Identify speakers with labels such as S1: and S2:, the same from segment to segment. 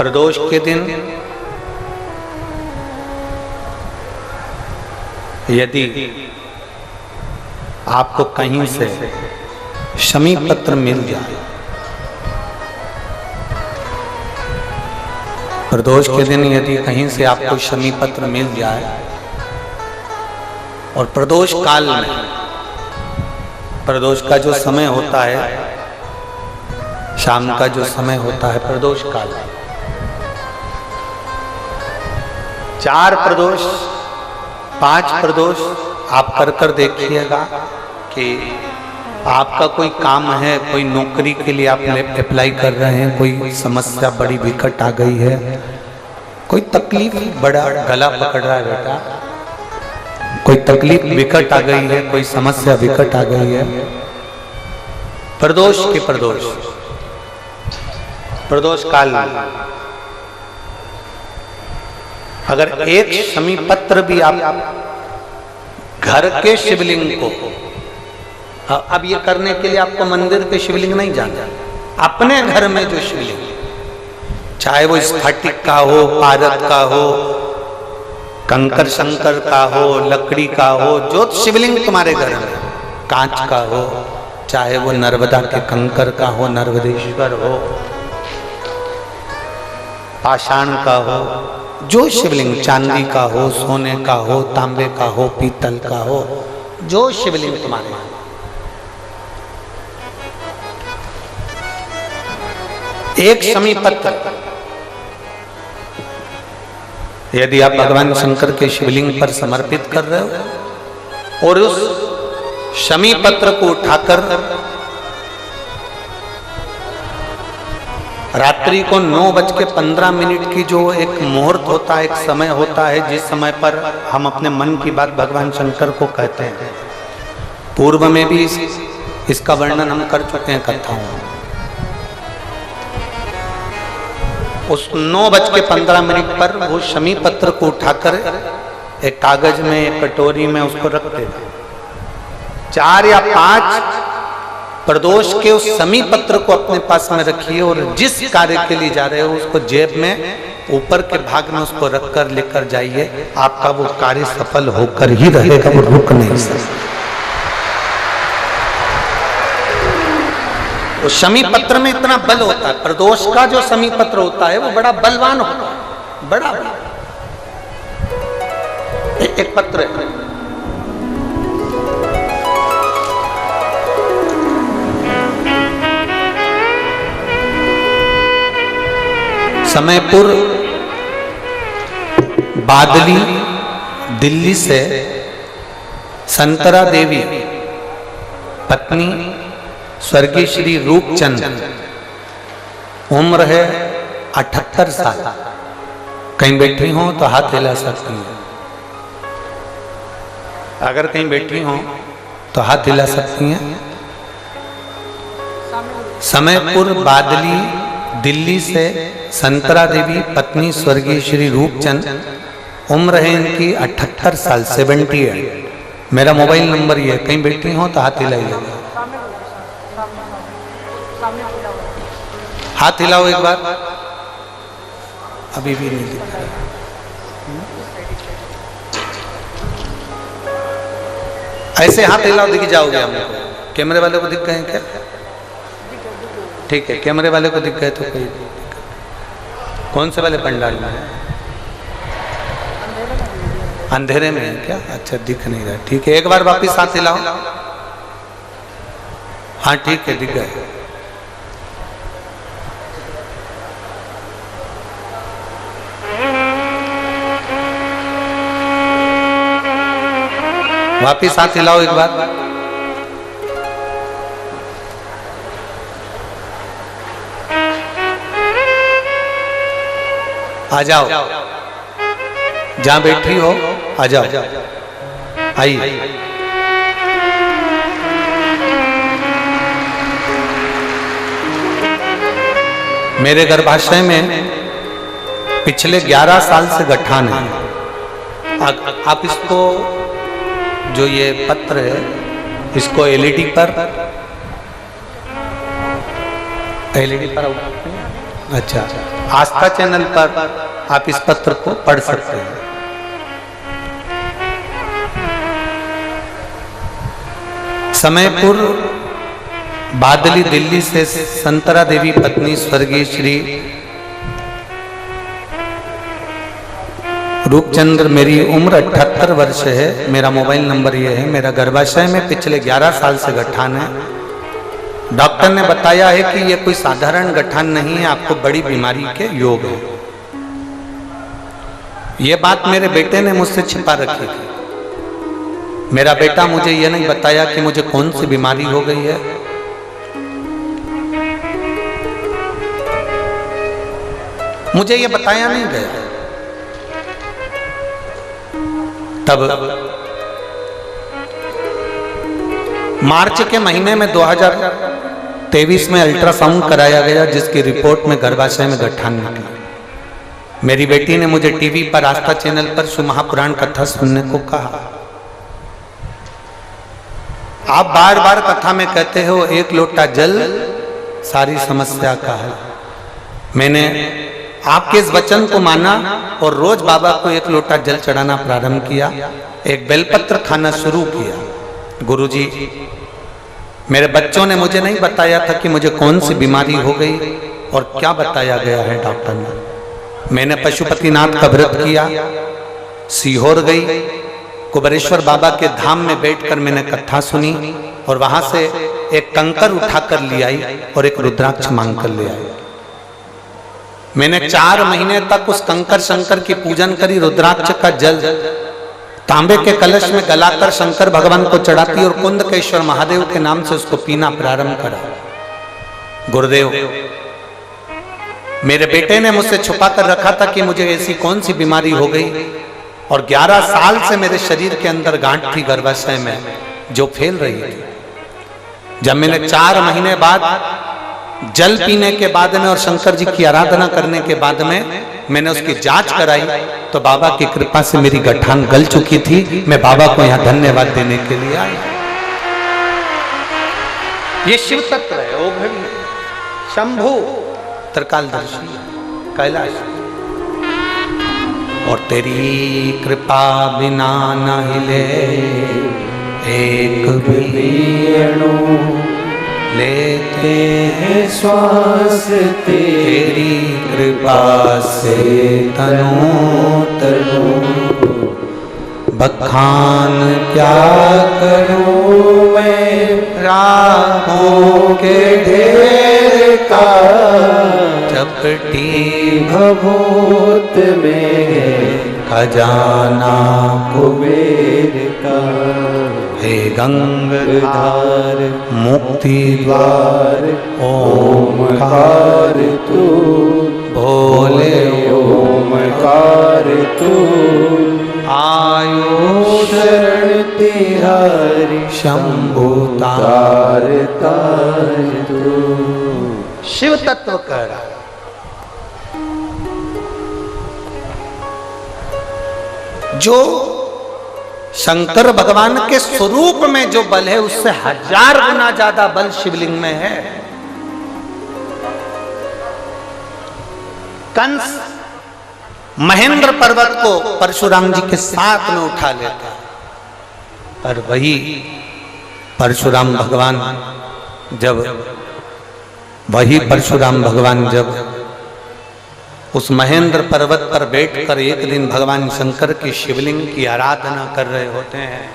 S1: प्रदोष के दिन यदि आपको कहीं से शमी पत्र मिल जाए, प्रदोष के दिन यदि कहीं से आपको शमी पत्र मिल जाए और प्रदोष काल में, प्रदोष का जो समय होता है, शाम का जो समय होता है प्रदोष काल, 4 प्रदोष 5 प्रदोष आप कर देखिएगा कि आपका कोई काम है, कोई नौकरी के लिए आप अप्लाई कर रहे हैं, कोई समस्या बड़ी विकट आ गई है, कोई तकलीफ, बड़ा गला पकड़ रहा है बेटा, कोई तकलीफ विकट आ गई है, कोई समस्या विकट आ गई है, प्रदोष के प्रदोष काल में अगर एक शमी पत्र भी आप घर के शिवलिंग को, अब ये करने के लिए आपको मंदिर के शिवलिंग नहीं जाना, अपने घर में जो शिवलिंग, चाहे वो स्फटिक का हो, पारद का हो, कंकर शंकर का हो, लकड़ी का हो, जो शिवलिंग तुम्हारे घर में, कांच का हो, चाहे वो नर्मदा के कंकर का हो, नर्मदेश्वर हो, पाषाण का हो, जो शिवलिंग, चांदी का हो, सोने का हो, तांबे का हो, पीतल का हो, जो शिवलिंग तुम्हारे, एक शमी पत्र यदि आप भगवान शंकर के शिवलिंग पर समर्पित कर रहे हो और उस शमी पत्र को उठाकर रात्रि को 9:15 की जो एक मुहूर्त होता है, एक समय होता है, जिस समय पर हम अपने मन की बात भगवान शंकर को कहते हैं, पूर्व में भी इसका वर्णन हम कर चुके हैं कथाओं में। उस 9:15 पर वो शमी पत्र को उठाकर एक कागज में, एक कटोरी में उसको रखते थे। 4 या 5 प्रदोष के उस शमी पत्र को अपने पास में रखिए और जिस कार्य के लिए जा रहे हो उसको जेब में ऊपर के भाग में उसको रखकर लेकर जाइए, आपका वो कार्य सफल होकर ही रहेगा, वो रुक नहीं सकता। उस शमी पत्र में इतना बल होता है, प्रदोष का जो शमी पत्र होता है वो बड़ा बलवान होता है, बड़ा एक पत्र है। समयपुर बादली दिल्ली से संतरा देवी पत्नी स्वर्गीय श्री रूपचंद, उम्र है 78 साल। कहीं बैठी हो तो हाथ हिला सकती हैं, अगर कहीं बैठी हो तो हाथ हिला सकती हैं। समयपुर बादली दिल्ली से संतरा देवी पत्नी स्वर्गीय श्री रूपचंद, उम्र है इनकी 78 साल, 78। मेरा मोबाइल नंबर ये है, कहीं बैठी हो तो हाथ हिलाइए, हाथ हिलाओ एक बार, अभी भी नहीं दिख रहा। ऐसे हाथ हिलाओ, दिख जाओगे हमको। कैमरे वाले को दिख गए क्या? ठीक है, कैमरे वाले को दिख गए तो कोई कौन से वाले पंडाल में है? अंधेरे में है क्या? अच्छा, दिख नहीं रहा। ठीक है, एक बार वापिस हाथ हिलाओ। हाँ ठीक है, दिख गए। वापिस हाथ हिलाओ एक बार। आ जाओ, जहां बैठी हो आ जाओ, आइए। मेरे गर्भाशय में पिछले 11 साल से गठान है। आप इसको, जो ये पत्र है, इसको एलईडी पर अच्छा आस्था चैनल पर आप इस पत्र को पढ़ सकते हैं। समय पूर्व बादली दिल्ली से संतरा देवी पत्नी स्वर्गीय श्री रूपचंद्र, मेरी उम्र 78 वर्ष है, मेरा मोबाइल नंबर ये है, मेरा गर्भाशय में पिछले 11 साल से गठान है। डॉक्टर ने बताया है कि यह कोई साधारण गठान नहीं है, आपको बड़ी बीमारी के योग है। यह बात मेरे बेटे ने मुझसे छिपा रखी थी। मेरा बेटा मुझे यह नहीं बताया कि मुझे कौन सी बीमारी हो गई है। मुझे यह बताया नहीं गया। तब मार्च के महीने में 2023 में अल्ट्रासाउंड कराया गया, जिसकी रिपोर्ट में गर्भाशय में गठान निकला। मेरी बेटी ने मुझे टीवी पर आस्था चैनल पर शिव महापुराण कथा सुनने को कहा। आप बार बार कथा में कहते हो एक लोटा जल सारी समस्या का है। मैंने आपके इस वचन को माना और रोज बाबा को एक लोटा जल चढ़ाना प्रारंभ किया, एक बेलपत्र खाना शुरू किया। गुरुजी, मेरे बच्चों ने मुझे नहीं बताया था कि मुझे कौन सी बीमारी हो गई और क्या बताया गया है डॉक्टर ने। मैंने पशुपतिनाथ का व्रत किया, सीहोर गई, कुबेरेश्वर बाबा के धाम में बैठकर मैंने कथा सुनी और वहां से एक कंकर उठाकर ले आई और एक रुद्राक्ष मांग कर ले आई। मैंने 4 महीने तक उस कंकर शंकर की पूजन करी। रुद्राक्ष का जल तांबे के कलश में गलाकर शंकर भगवान को चढ़ाती और कुंदकेश्वर महादेव के नाम से उसको पीना प्रारंभ करा। गुरुदेव, मेरे बेटे ने मुझसे छुपा कर रखा था कि मुझे ऐसी कौन सी बीमारी हो गई और 11 साल से मेरे शरीर के अंदर गांठ थी गर्भाशय में जो फैल रही थी। जब मैंने 4 महीने बाद जल पीने के बाद में और शंकर जी की आराधना करने के बाद में मैंने उसकी जांच कराई तो बाबा की कृपा से मेरी गठान गल चुकी थी। मैं बाबा को यहाँ धन्यवाद देने के लिए आया। ये शिव तत्व है, ओ घड़ी शंभु त्रिकालदर्शी कैलाश। और तेरी कृपा बिना न हिले एक भी अणु, लेते हैं श्वास तेरी कृपा से तनो तनो। बखान क्या करूं मैं राहों के ढेर का, चपटी भभूत में खजाना कुबेर का। हे गंगाधार मुक्ति द्वार ओमकार तू, भोले ओमकार तू। आयो शरण तिहारी शंभु तार तार तू। शिव तत्व कह रहा। जो शंकर भगवान के स्वरूप में जो बल है उससे 1000 गुना ज्यादा बल शिवलिंग में है। कंस महेंद्र पर्वत को परशुराम जी के साथ में उठा लेता, पर वही परशुराम भगवान जब उस महेंद्र पर्वत पर बैठकर एक दिन भगवान शंकर की शिवलिंग की आराधना कर रहे होते हैं,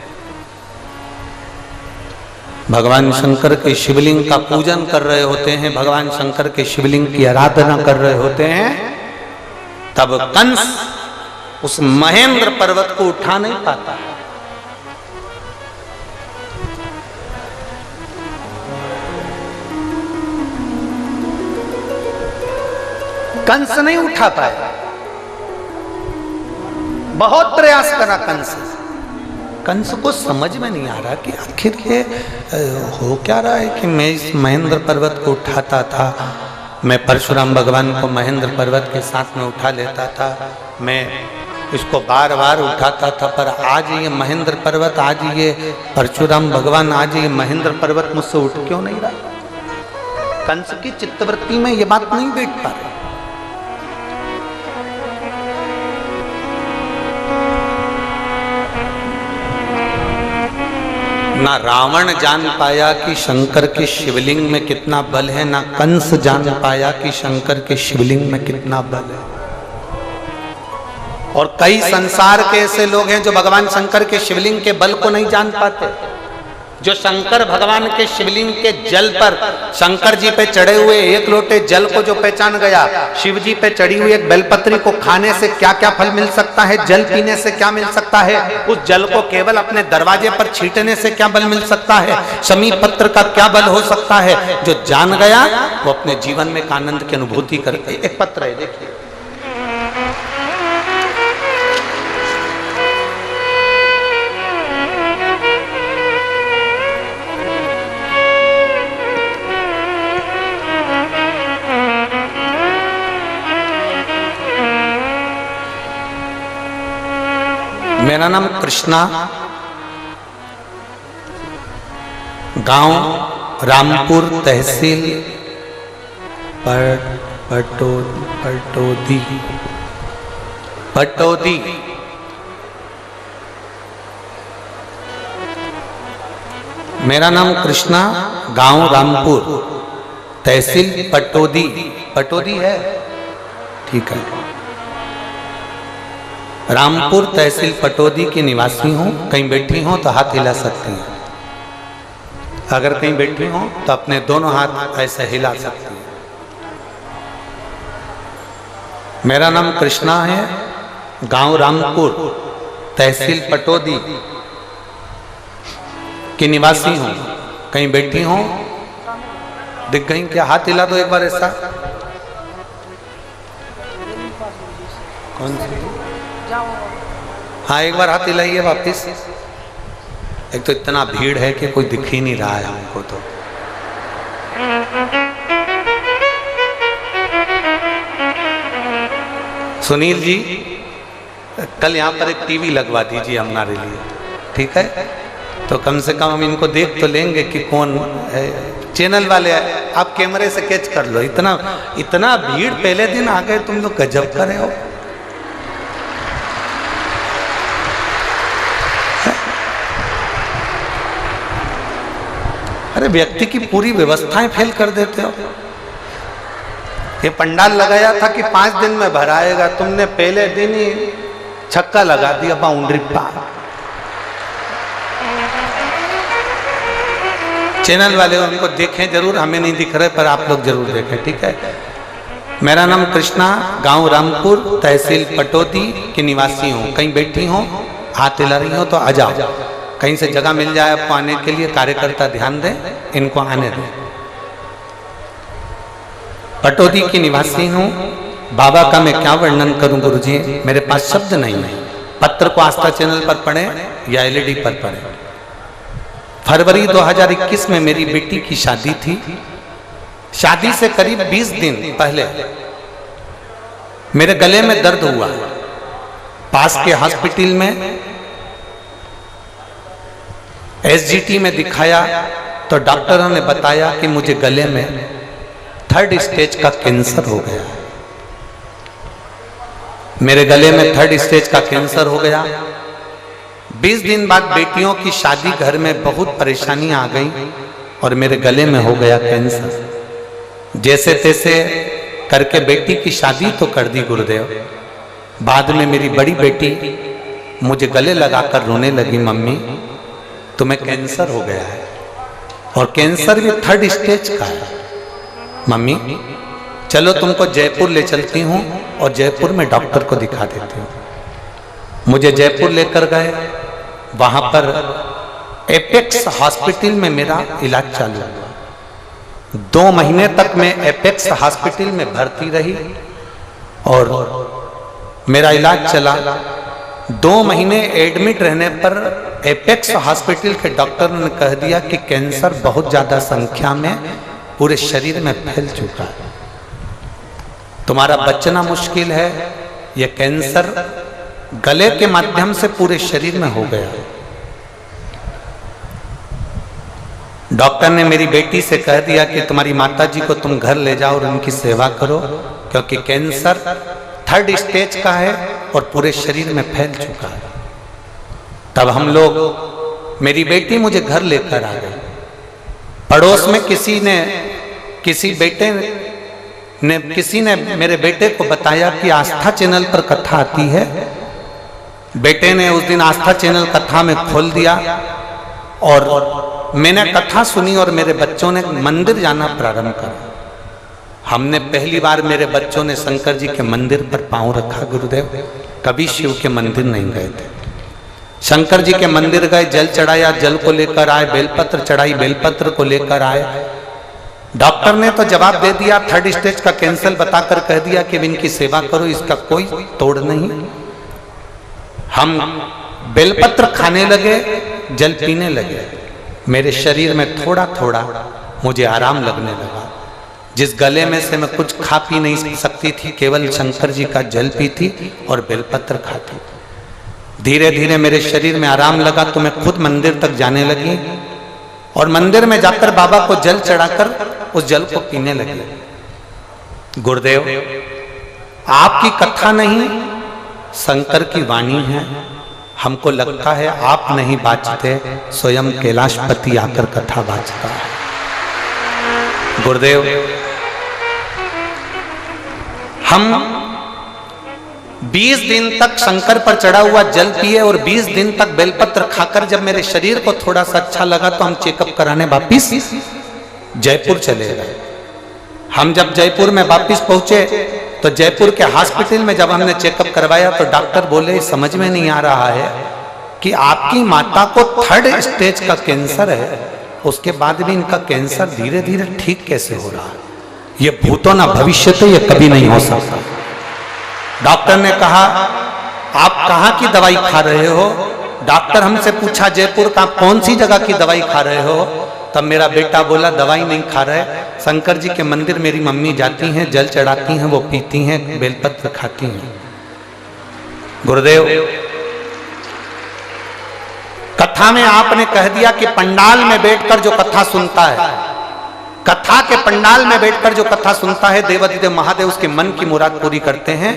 S1: भगवान शंकर के शिवलिंग का पूजन कर रहे होते हैं, भगवान शंकर के शिवलिंग की आराधना कर रहे होते हैं, तब कंस उस महेंद्र पर्वत को उठा नहीं पाता। कंस नहीं उठा पाया, बहुत प्रयास करा कंस। कंस को समझ में नहीं आ रहा कि आखिर ये हो क्या रहा है कि मैं इस महेंद्र पर्वत को उठाता था, मैं परशुराम भगवान को महेंद्र पर्वत के साथ में उठा लेता था, मैं इसको बार बार उठाता था, पर आज ये महेंद्र पर्वत, आज ये परशुराम भगवान, आज ये महेंद्र पर्वत मुझसे उठ क्यों नहीं रहा। कंस की चित्तवृत्ति में ये बात नहीं बैठ पा रही। ना रावण जान पाया कि शंकर के शिवलिंग में कितना बल है, ना कंस जान पाया कि शंकर के शिवलिंग में कितना बल है। और कई संसार के ऐसे लोग हैं जो भगवान शंकर के शिवलिंग के बल को नहीं जान पाते। जो शंकर भगवान के शिवलिंग के जल पर, शंकर जी पे चढ़े हुए एक लोटे जल को जो पहचान गया, शिव जी पे चढ़ी हुई एक बेलपत्री को खाने से क्या क्या फल मिल सकता है, जल पीने से क्या मिल सकता है, उस जल को केवल अपने दरवाजे पर छींटने से क्या बल मिल सकता है, शमी पत्र का क्या बल हो सकता है, जो जान गया वो अपने जीवन में एक आनंद की अनुभूति करके। एक पत्र है, देखिए, मेरा नाम कृष्णा, गांव रामपुर, तहसील पटौदी। मेरा नाम कृष्णा, गांव रामपुर, तहसील पटौदी है, ठीक है। रामपुर तहसील पटौदी की निवासी हूँ। कहीं बैठी हो तो हाथ हिला सकती हैं। अगर कहीं बैठी हो तो अपने दोनों हाथ ऐसे हिला सकती हैं। मेरा नाम कृष्णा है, गांव रामपुर, तहसील पटौदी की निवासी हूँ। कहीं बैठी हो, दिख गई क्या? हाथ हिला दो एक बार ऐसा। कौन सी? हाँ, एक बार हाथ हिलाइए वापिस। एक तो इतना भीड़ है कि कोई दिख ही नहीं रहा है हमको। तो सुनील जी, कल यहाँ पर एक टीवी लगवा दीजिए हमारे लिए, ठीक है? तो कम से कम हम इनको देख तो लेंगे कि कौन है। चैनल वाले आप कैमरे से कैच कर लो। इतना भीड़ पहले दिन आ गए, तुम लोग गजब कर रहे हो। अरे व्यक्ति की पूरी व्यवस्थाएं फेल कर देते हो। ये पंडाल लगाया था कि 5 दिन में भराएगा, तुमने पहले दिन ही छक्का लगा दिया बाउंड्री पार। चैनल वाले उनको देखें जरूर, हमें नहीं दिख रहे पर आप लोग जरूर देखें, ठीक है? मेरा नाम कृष्णा, गांव रामपुर, तहसील पटौदी की निवासी हूँ। कहीं बैठी हो, हाथ हिला रही हो तो आ जाओ। कहीं से जगह मिल जाए आपको आने के लिए, कार्यकर्ता ध्यान दें, इनको आने दें। पटौदी की निवासी हूँ। बाबा का मैं क्या वर्णन करूं गुरुजी, मेरे पास शब्द नहीं है। पत्र को आस्था चैनल पर पढ़ें या एलईडी पर पढ़ें। फरवरी 2021 में मेरी बेटी की शादी थी। शादी से करीब 20 दिन पहले मेरे गले में दर्द हुआ। पास के हॉस्पिटल में एसजीटी में दिखाया तो डॉक्टरों ने बताया कि मुझे गले में 3rd स्टेज का कैंसर हो गया। मेरे गले में 3rd स्टेज का कैंसर हो गया। 20 दिन बाद बेटियों की शादी, घर में बहुत परेशानी आ गई और मेरे गले में हो गया कैंसर। जैसे तैसे करके बेटी की शादी तो कर दी गुरुदेव। बाद में मेरी बड़ी बेटी मुझे गले लगाकर रोने लगी, मम्मी तुम्हें कैंसर हो गया है और कैंसर भी 3rd स्टेज का है। मम्मी चलो तुमको जयपुर ले चलती हूँ और जयपुर में डॉक्टर को दिखा देती हूँ। मुझे जयपुर लेकर गए। वहां पर एपेक्स हॉस्पिटल में मेरा इलाज चालू हुआ। 2 महीने तक मैं एपेक्स हॉस्पिटल में भर्ती रही और मेरा इलाज चला। 2 महीने एडमिट रहने पर एपेक्स हॉस्पिटल के डॉक्टर ने कह दिया कि कैंसर बहुत ज्यादा संख्या में पूरे शरीर में फैल चुका है, तुम्हारा बचना मुश्किल है। यह कैंसर गले के माध्यम से पूरे शरीर में हो गया। डॉक्टर ने मेरी बेटी से कह दिया कि तुम्हारी माताजी को तुम घर ले जाओ और उनकी सेवा करो, क्योंकि कैंसर 3rd स्टेज का है और पूरे शरीर में फैल चुका है। तब हम लोग मेरी बेटी मुझे घर लेकर आ गई। पड़ोस में किसी ने मेरे बेटे को बताया कि आस्था चैनल पर कथा आती है। बेटे ने उस दिन आस्था चैनल कथा में खोल दिया और मैंने कथा सुनी और मेरे बच्चों ने मंदिर जाना प्रारंभ करा। हमने पहली बार मेरे बच्चों ने शंकर जी के मंदिर पर पांव रखा। गुरुदेव कभी शिव के मंदिर नहीं गए थे। शंकर जी के मंदिर गए, जल चढ़ाया, जल को लेकर आए, बेलपत्र चढ़ाई, बेलपत्र को लेकर आए। डॉक्टर ने तो जवाब दे दिया, 3rd स्टेज का कैंसर बताकर कह दिया कि इनकी सेवा करो, इसका कोई तोड़ नहीं। हम बेलपत्र खाने लगे, जल पीने लगे। मेरे शरीर में थोड़ा थोड़ा मुझे आराम लगने लगा। जिस गले में से मैं कुछ खा पी नहीं सकती थी, केवल शंकर जी का जल पीती और बेलपत्र खाती। धीरे धीरे मेरे शरीर में आराम लगा तो मैं खुद मंदिर तक जाने लगी और मंदिर में जाकर बाबा को जल चढ़ाकर उस जल को पीने लगी। गुरुदेव आपकी कथा नहीं, शंकर की वाणी है। हमको लगता है आप नहीं बाजते, स्वयं कैलाशपति आकर कथा बाजता है। गुरुदेव हम 20 दिन तक शंकर पर चढ़ा हुआ जल पिए और 20 दिन तक बेलपत्र खाकर जब मेरे शरीर को थोड़ा सा अच्छा लगा तो हम चेकअप कराने वापिस जयपुर चले गए। हम जब जयपुर में वापिस पहुंचे तो जयपुर के हॉस्पिटल में जब हमने चेकअप करवाया तो डॉक्टर बोले समझ में नहीं आ रहा है कि आपकी माता को 3rd स्टेज का कैंसर है, उसके बाद भी इनका कैंसर धीरे धीरे ठीक कैसे हो रहा है? ये भूतो ना भविष्य तो ये कभी नहीं हो सकता। डॉक्टर ने कहा आप कहाँ की दवाई खा रहे हो? डॉक्टर हमसे पूछा जयपुर का कौन सी जगह की दवाई खा रहे हो? तब मेरा बेटा बोला दवाई नहीं खा रहे, शंकर जी के मंदिर मेरी मम्मी जाती हैं, जल चढ़ाती हैं, वो पीती हैं, बेलपत्र खाती हैं। गुरुदेव कथा में आपने कह दिया कि पंडाल में बैठकर जो कथा सुनता है, कथा के पंडाल में बैठकर जो कथा सुनता है, देवाधिदेव महादेव उसके मन की मुराद पूरी करते हैं।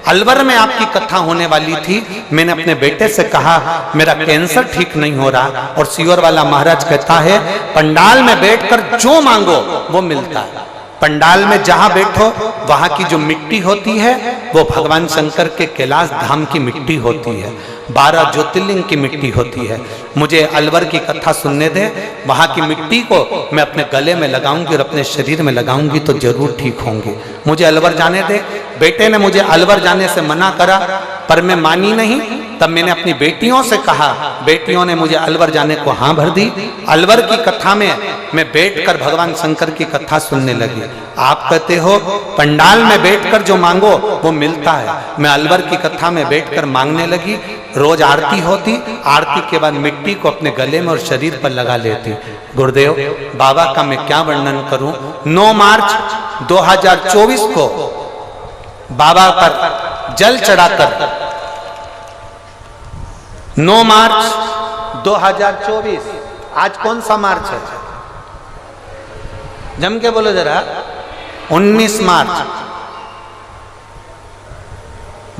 S1: अलवर में आपकी कथा होने वाली थी, मैंने अपने बेटे से कहा मेरा कैंसर ठीक नहीं हो रहा और सियोर वाला महाराज कहता है पंडाल में बैठकर जो मांगो वो मिलता है। पंडाल में जहां बैठो वहां की जो मिट्टी होती है वो भगवान शंकर के कैलाश धाम की मिट्टी होती है, 12 ज्योतिर्लिंग की मिट्टी होती है। मुझे अलवर की कथा सुनने दे, वहां की मिट्टी को मैं अपने गले में लगाऊंगी और अपने शरीर में लगाऊंगी तो जरूर ठीक होंगी। मुझे अलवर जाने दे। बेटे ने मुझे अलवर जाने से मना करा पर मैं मानी नहीं। तब मैंने अपनी बेटियों से कहा, बेटियों ने मुझे अलवर जाने को हाँ भर दी। अलवर की कथा में मैं बैठकर भगवान शंकर की कथा सुनने लगी। आप कहते हो पंडाल में बैठकर जो मांगो वो मिलता है, मैं अलवर की कथा में बैठकर मांगने लगी। रोज आरती होती, आरती के बाद मिट्टी को अपने गले में और शरीर पर लगा लेती। गुरुदेव बाबा का मैं क्या वर्णन करूं। 9 मार्च 2024 को बाबा पर जल चढ़ाकर 9 मार्च 2024, आज कौन सा मार्च है? जम के बोलो जरा। 19 मार्च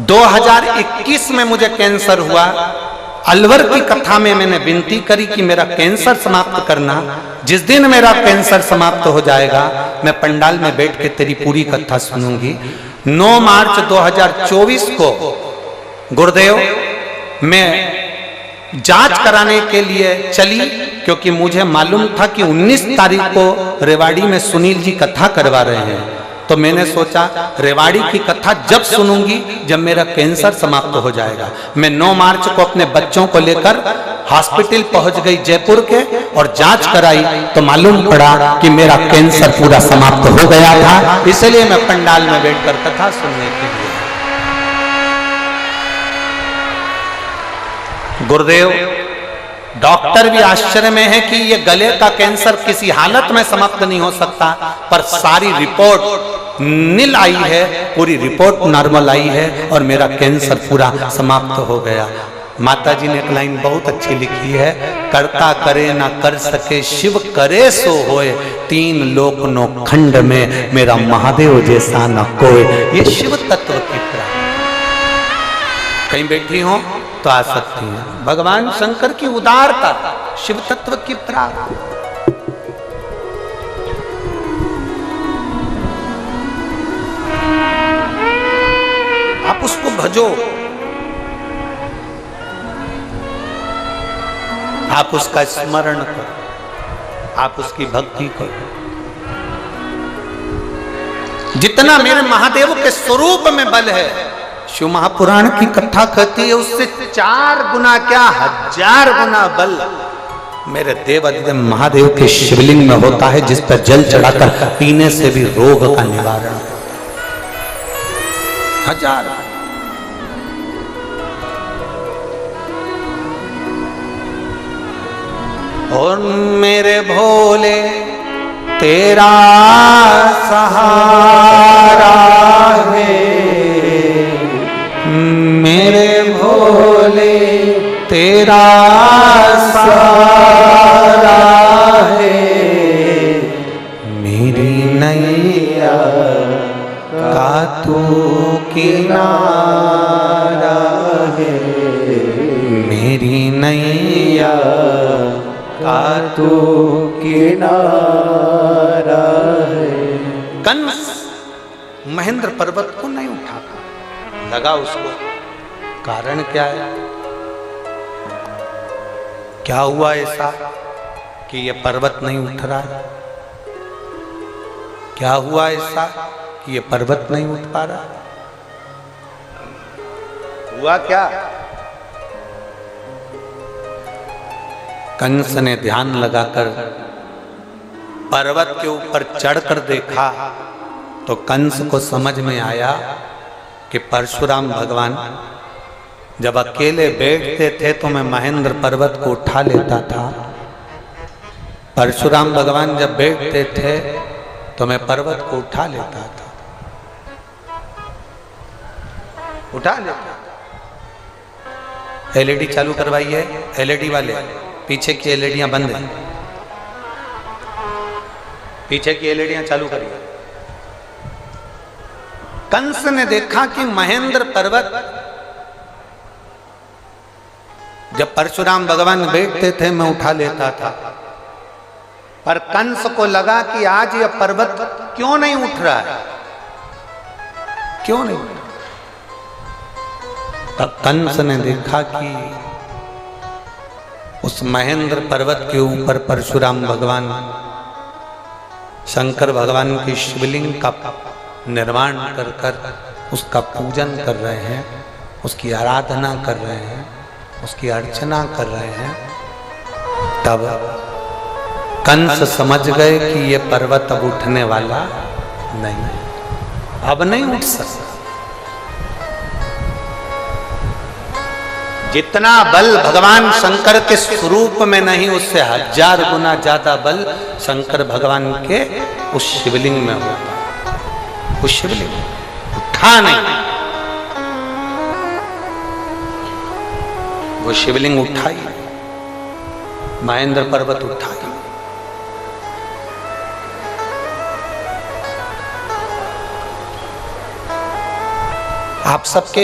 S1: 2021 में मुझे कैंसर हुआ। अलवर की कथा में मैंने विनती करी कि मेरा कैंसर समाप्त करना। जिस दिन मेरा कैंसर समाप्त हो जाएगा मैं पंडाल में बैठ के तेरी पूरी कथा सुनूंगी। 9 मार्च 2024 को गुरुदेव मैं जांच कराने के लिए चली, क्योंकि मुझे मालूम था कि 19 तारीख को रेवाड़ी में सुनील जी कथा करवा रहे हैं। तो मैंने सोचा रेवाड़ी की कथा जब सुनूंगी जब मेरा कैंसर समाप्त हो जाएगा। मैं 9 मार्च को अपने बच्चों को लेकर हॉस्पिटल पहुंच गई जयपुर के और जांच कराई तो मालूम पड़ा कि मेरा कैंसर पूरा समाप्त हो गया था। इसलिए मैं पंडाल में बैठकर कथा सुनने के लिए। गुरुदेव डॉक्टर भी आश्चर्य में है कि ये गले का कैंसर किसी हालत में समाप्त नहीं हो सकता, पर सारी रिपोर्ट नील आई है, पूरी रिपोर्ट नॉर्मल आई है और मेरा कैंसर पूरा समाप्त हो गया। माता जी ने एक लाइन बहुत अच्छी लिखी है, करता करे ना कर सके शिव करे सो होए, 3 लोक नो खंड में मेरा महादेव जैसा न कोई। ये शिव तत्व की प्राप्ति। कहीं बैठी हो तो आ सकती हैं। भगवान शंकर की उदारता, शिव तत्व की प्राप्ति। आप उसको भजो, आप उसका स्मरण करो, आप उसकी भक्ति करो। जितना मेरे महादेव के स्वरूप में बल है, शिव महापुराण की कथा कहती है, उससे 4 गुना क्या 1000 गुना बल मेरे देवाधिदेव महादेव के शिवलिंग में होता है, जिस पर जल चढ़ाकर पीने से भी रोग का निवारण 1000। और मेरे भोले तेरा सहारा है, मेरे भोले तेरा सहारा है, मेरी नैया का तू किनारा है, मेरी नैया का तू किनारा है। कंस महेंद्र पर्वत को नहीं उठाता, लगा उसको। कारण क्या है? क्या हुआ ऐसा कि ये पर्वत नहीं उठ रहा है? क्या हुआ ऐसा कि ये पर्वत नहीं उठ पा रहा? हुआ क्या? कंस ने ध्यान लगाकर पर्वत के ऊपर चढ़कर देखा तो कंस को समझ में आया कि परशुराम भगवान जब अकेले बैठते थे तो मैं महेंद्र पर्वत को उठा लेता था, परशुराम भगवान जब बैठते थे तो मैं पर्वत को उठा लेता था, उठा लेता। एलईडी चालू करवाइए, एलईडी वाले, पीछे की एलईडियां बंद हैं, पीछे की एलईडियां चालू करिए। कंस ने देखा कि महेंद्र पर्वत जब परशुराम भगवान बैठते थे मैं उठा लेता था, पर कंस को लगा कि आज यह पर्वत क्यों नहीं उठ रहा है, क्यों नहीं? तब कंस ने देखा कि उस महेंद्र पर्वत के ऊपर परशुराम भगवान शंकर भगवान की शिवलिंग का निर्माण कर कर उसका पूजन कर रहे हैं, उसकी आराधना कर रहे हैं, उसकी अर्चना कर रहे हैं। तब कंस समझ गए कि ये पर्वत अब उठने वाला नहीं, अब नहीं उठ सकता। जितना बल भगवान शंकर के स्वरूप में नहीं, उससे 1000 गुना ज्यादा बल शंकर भगवान के उस शिवलिंग में होता है। उस शिवलिंग उठा नहीं, वो शिवलिंग उठाई, महेंद्र पर्वत उठाई। आप सबके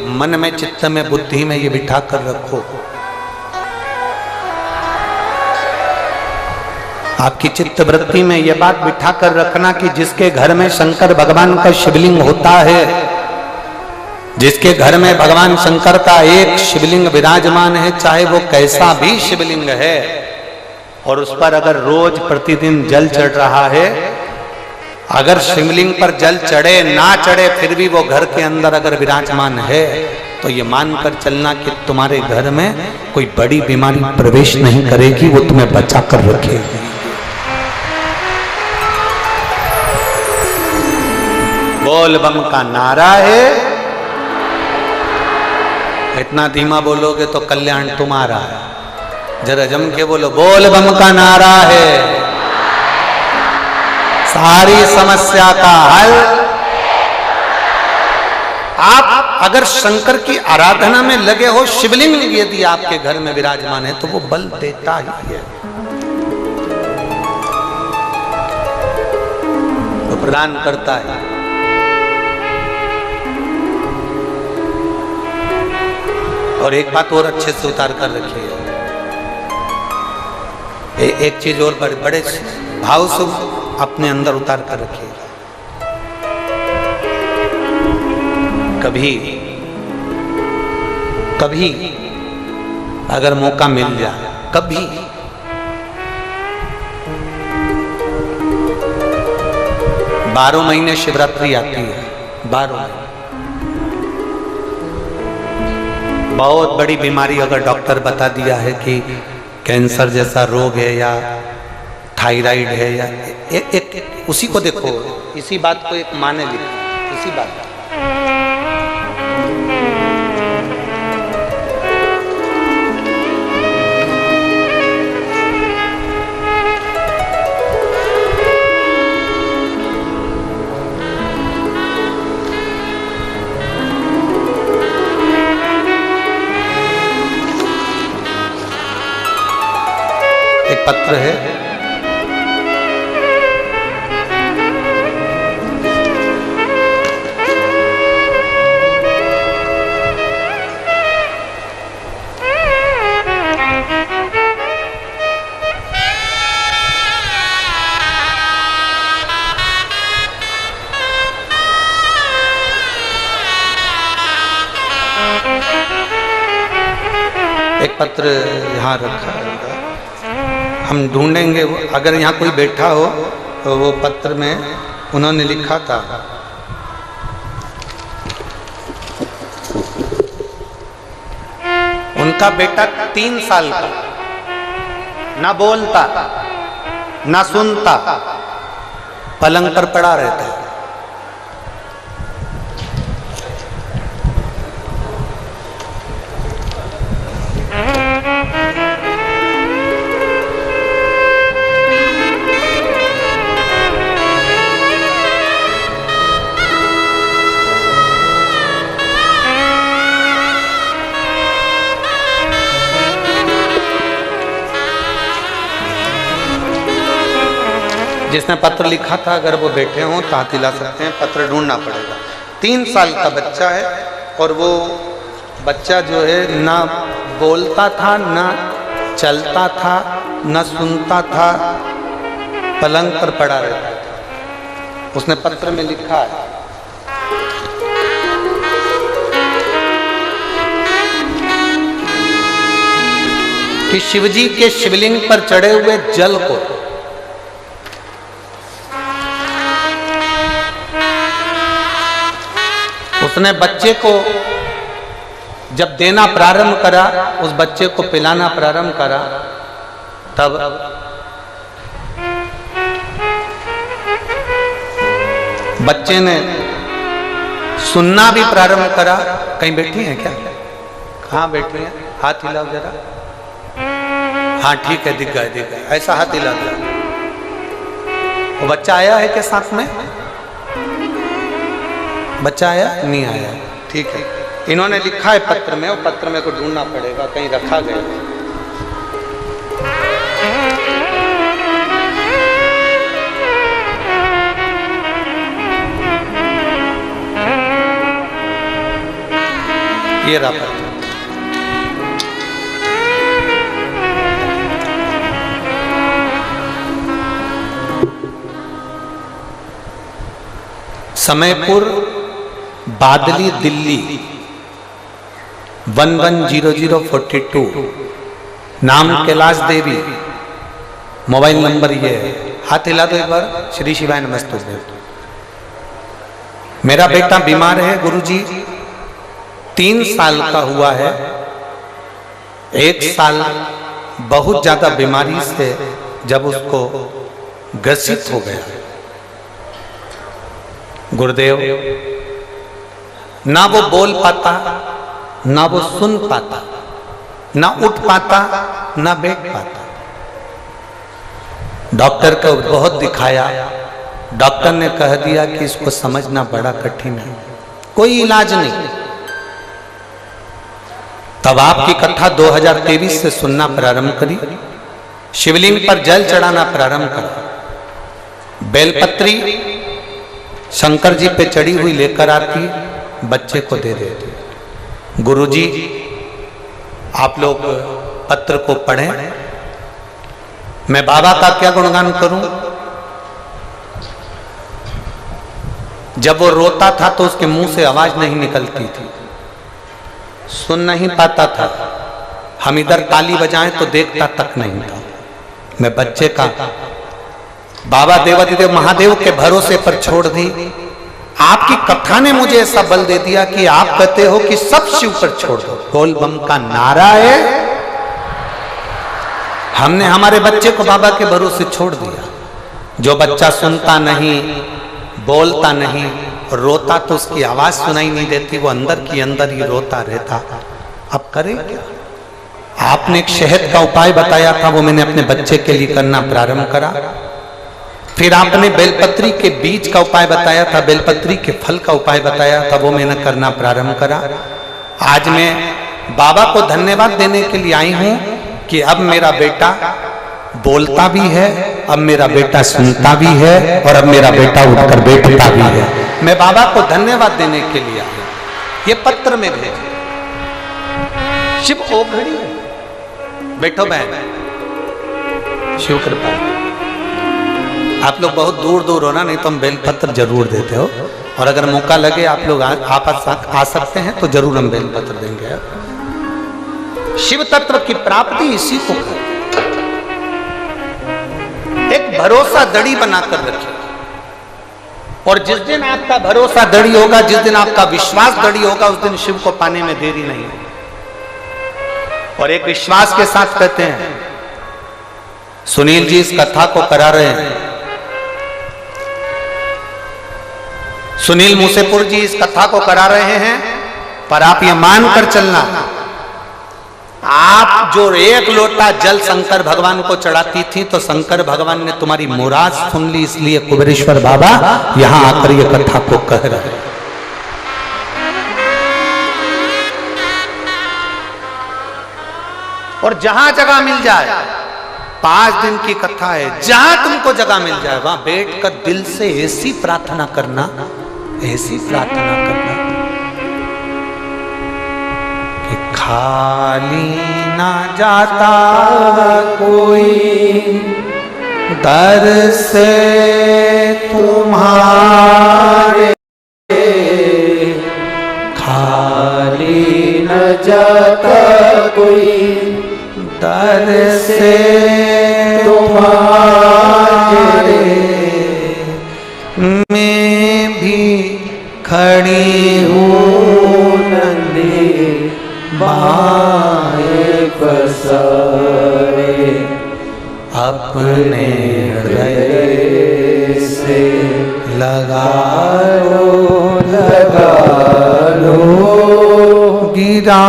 S1: मन में, चित्त में, बुद्धि में ये बिठा कर रखो, आपकी चित्त वृत्ति में ये बात बिठा कर रखना कि जिसके घर में शंकर भगवान का शिवलिंग होता है, जिसके घर में भगवान शंकर का एक शिवलिंग विराजमान है, चाहे वो कैसा भी शिवलिंग है, और उस पर अगर रोज प्रतिदिन जल चढ़ रहा है, अगर शिवलिंग पर जल चढ़े ना चढ़े फिर भी वो घर के अंदर अगर विराजमान है, तो ये मानकर चलना कि तुम्हारे घर में कोई बड़ी बीमारी प्रवेश नहीं करेगी, वो तुम्हें बचा कर रखेगी। बोल बम का नारा है, इतना धीमा बोलोगे तो कल्याण तुम्हारा है। जरा जम के बोलो, बोल बम का नारा है, सारी समस्या का हल। आप अगर शंकर की आराधना में लगे हो, शिवलिंग यदि आपके घर में विराजमान है तो वो बल देता ही है, वो प्रदान करता है। और एक बात और अच्छे से उतार कर रखिए, एक चीज और बड़े बड़े भाव से अपने अंदर उतार कर रखिए। कभी कभी अगर मौका मिल जाए, कभी 12 महीने शिवरात्रि आती है, 12 महीने। बहुत बड़ी बीमारी अगर डॉक्टर बता दिया है कि कैंसर जैसा रोग है या थायराइड है या एक उसी को देखो, इसी बात को एक माने लिखो, इसी बात को। एक पत्र है, एक पत्र यहाँ रखा है, हम ढूंढेंगे। अगर यहाँ कोई बैठा हो तो वो पत्र में उन्होंने लिखा था, उनका बेटा 3 साल का, ना बोलता ना सुनता, पलंग पर पड़ा रहता है। जिसने पत्र लिखा था अगर वो बैठे हों तो हाथ हिला सकते हैं, पत्र ढूंढना पड़ेगा। 3 साल का बच्चा है और वो बच्चा जो है ना बोलता था, ना चलता था, ना सुनता था, पलंग पर पड़ा रहता था। उसने पत्र में लिखा है कि शिवजी के शिवलिंग पर चढ़े हुए जल को उसने बच्चे को जब देना प्रारंभ करा, उस बच्चे को पिलाना प्रारंभ करा, तब बच्चे ने सुनना भी प्रारंभ करा। कहीं बैठी हैं क्या? कहाँ बैठी हैं? हाथ हिलाओ जरा। हाँ ठीक है, दिख गया, ऐसा हाथ हिला दिया। वो बच्चा आया है क्या साथ में? बच्चा आया? नहीं आया, ठीक है। इन्होंने लिखा है पत्र में, वो पत्र में को ढूंढना पड़ेगा, कहीं रखा गया। ये रहा पत्र। समयपुर, बादली, दिल्ली 110042, नाम कैलाश देवी, मोबाइल नंबर ये है। हाथ हिला दो एक बार। श्री शिवाय नमस्तुभ्यं। मेरा बेटा बीमार है गुरुजी, 3 साल का हुआ है। 1 साल बहुत ज्यादा बीमारी से जब उसको ग्रसित हो गया, गुरुदेव, ना वो बोल पाता, ना वो सुन पाता, ना उठ पाता, ना बैठ पाता। डॉक्टर को बहुत दिखाया, डॉक्टर ने कह दिया कि इसको समझना बड़ा कठिन है, कोई इलाज नहीं। तब आपकी कथा 2023 से सुनना प्रारंभ करी, शिवलिंग पर जल चढ़ाना प्रारंभ करा, बेलपत्री शंकर जी पे चढ़ी हुई लेकर आती, बच्चे को दे देती। गुरुजी आप लोग पत्र को पढ़ें। मैं बाबा का क्या गुणगान करूं। जब वो रोता था तो उसके मुंह से आवाज नहीं निकलती थी, सुन नहीं पाता था। हम इधर ताली बजाएं तो देखता तक नहीं था। मैं बच्चे का बाबा देवादिदेव महादेव के भरोसे पर छोड़ दी। आपकी कथा ने मुझे ऐसा बल दे दिया कि आप कहते हो कि सब शिव पर छोड़ दो। बोल बम का नारा है। हमने हमारे बच्चे को बाबा के भरोसे छोड़ दिया। जो बच्चा सुनता नहीं, बोलता नहीं, रोता तो उसकी आवाज सुनाई नहीं देती, वो अंदर की अंदर ही रोता रहता। अब करे क्या। आपने एक शहद का उपाय बताया था, वो मैंने अपने बच्चे के लिए करना प्रारंभ करा। फिर आपने बेलपत्री के बीज का उपाय बताया था, बेलपत्री के फल का उपाय बताया था, वो मैंने करना प्रारंभ करा। आज मैं बाबा को धन्यवाद देने के लिए आई हूं कि अब मेरा बेटा बोलता भी है, अब मेरा बेटा सुनता भी है, और अब मेरा बेटा उठकर बैठता भी है। मैं बाबा को धन्यवाद देने के लिए आया। ये पत्र में भेजे। शिव ओघड़ी बैठो बहन, शिव कृपा। आप लोग बहुत दूर दूर हो ना, नहीं तो हम बेलपत्र जरूर देते हो, और अगर मौका लगे आप लोग आपस आ सकते हैं तो जरूर हम बेलपत्र देंगे। शिव तत्व की प्राप्ति इसी को एक भरोसा दड़ी बनाकर रखिए। और जिस दिन आपका भरोसा दड़ी होगा, जिस दिन आपका विश्वास दड़ी होगा, उस दिन शिव को पाने में देरी नहीं है। और एक विश्वास के साथ कहते हैं, सुनील जी इस कथा को करा रहे हैं, सुनील मूसेपुर जी इस कथा को करा रहे हैं, पर आप ये मानकर चलना, आप जो एक लोटा जल शंकर भगवान को चढ़ाती थी तो शंकर भगवान ने तुम्हारी मुराद सुन ली, इसलिए कुबेरेश्वर बाबा यहां आकर ये कथा को कह रहे हैं। और जहां जगह मिल जाए, 5 दिन की कथा है, जहां तुमको जगह मिल जाए वहां बैठकर दिल से ऐसी प्रार्थना करना, ऐसी प्रार्थना करना कि खाली ना जाता कोई दर से तुम्हारे, खाली न जाता कोई दर से तुम्हारे। मैं भी खड़ी हूँ नंदी बाएं पसारे, अपने हृदय से लगा लो, गिरा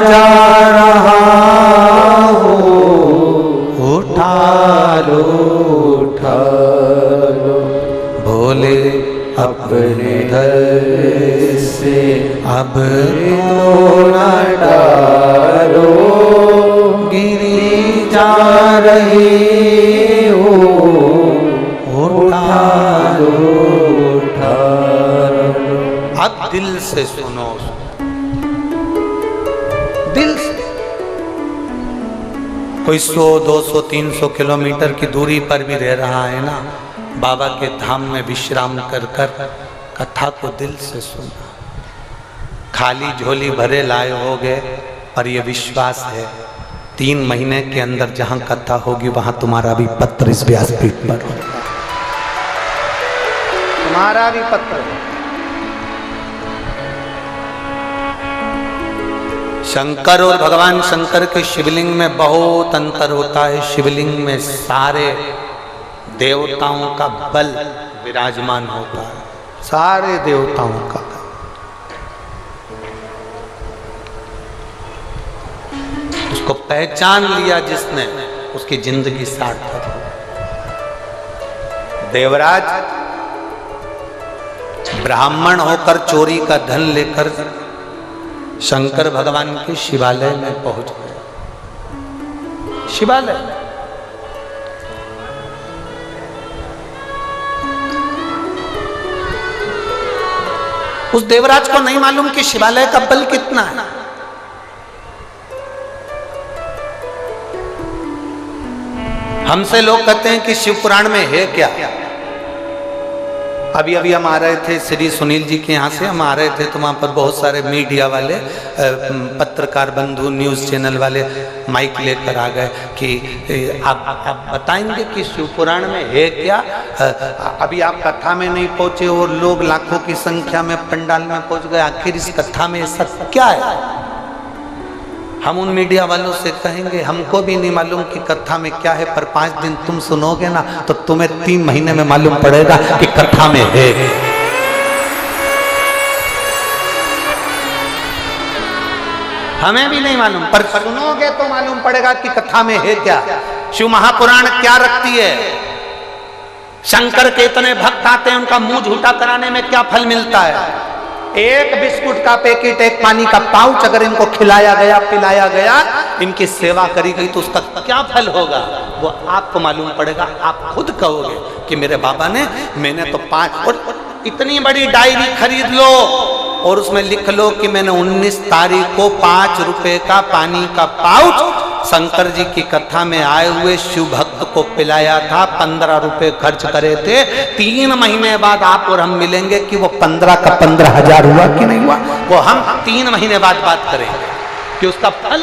S1: जा रहा हो, उठा लो, उठा लो। भोले अपने दर से अब ना डालो, गिरी जा रही हो, उठा लो, उठा लो। अब दिल से सुनो, दिल से। कोई 100, 200, 300 किलोमीटर की दूरी पर भी रह रहा है ना, बाबा के धाम में विश्राम कर कर कथा को दिल से सुना। खाली झोली भरे लाए होगे, पर यह विश्वास है 3 महीने के अंदर जहां कथा होगी वहां तुम्हारा भी पत्र इस व्यासपीठ पर होगा, तुम्हारा भी पत्र। शंकर और भगवान शंकर के शिवलिंग में बहुत अंतर होता है। शिवलिंग में सारे देवताओं का बल विराजमान होता है, सारे देवताओं का। उसको पहचान लिया जिसने, उसकी जिंदगी सार्थक हो। देवराज ब्राह्मण होकर चोरी का धन लेकर शंकर भगवान के शिवालय में पहुंच गए। शिवालय उस देवराज को नहीं मालूम कि शिवालय का बल कितना है। हमसे लोग कहते हैं कि शिव पुराण में है क्या। अभी अभी हम आ रहे थे श्री सुनील जी के यहाँ से, हम आ रहे थे तो वहाँ पर बहुत सारे मीडिया वाले, पत्रकार बंधु, न्यूज़ चैनल वाले माइक लेकर आ गए कि आप बताएंगे कि शिव पुराण में है क्या। अभी आप कथा में नहीं पहुँचे और लोग लाखों की संख्या में पंडाल में पहुँच गए, आखिर इस कथा में ऐसा क्या है। हम उन मीडिया वालों से कहेंगे हमको भी नहीं मालूम कि कथा में क्या है, पर 5 दिन तुम सुनोगे ना तो तुम्हें 3 महीने में मालूम पड़ेगा कि कथा में है। हमें भी नहीं मालूम, पर सुनोगे तो मालूम पड़ेगा कि कथा में है क्या। शिव महापुराण क्या रखती है। शंकर के इतने भक्त आते हैं, उनका मुंह झूठा कराने में क्या फल मिलता है। एक बिस्कुट का पैकेट, एक पानी का पाउच अगर इनको खिलाया गया, पिलाया गया, इनकी सेवा करी गई तो उसका क्या फल होगा वो आपको मालूम पड़ेगा। आप खुद कहोगे कि मेरे बाबा ने, मैंने तो 5 और इतनी बड़ी डायरी खरीद लो और उसमें लिख लो कि मैंने 19 तारीख को 5 रुपए का पानी का पाउच शंकर जी की कथा में आए हुए शिव भक्त को पिलाया था, 15 रुपए खर्च करे थे। 3 महीने बाद आप और हम मिलेंगे कि वो 15 का 15,000 हुआ कि नहीं हुआ, वो हम 3 महीने बाद बात करेंगे कि उसका फल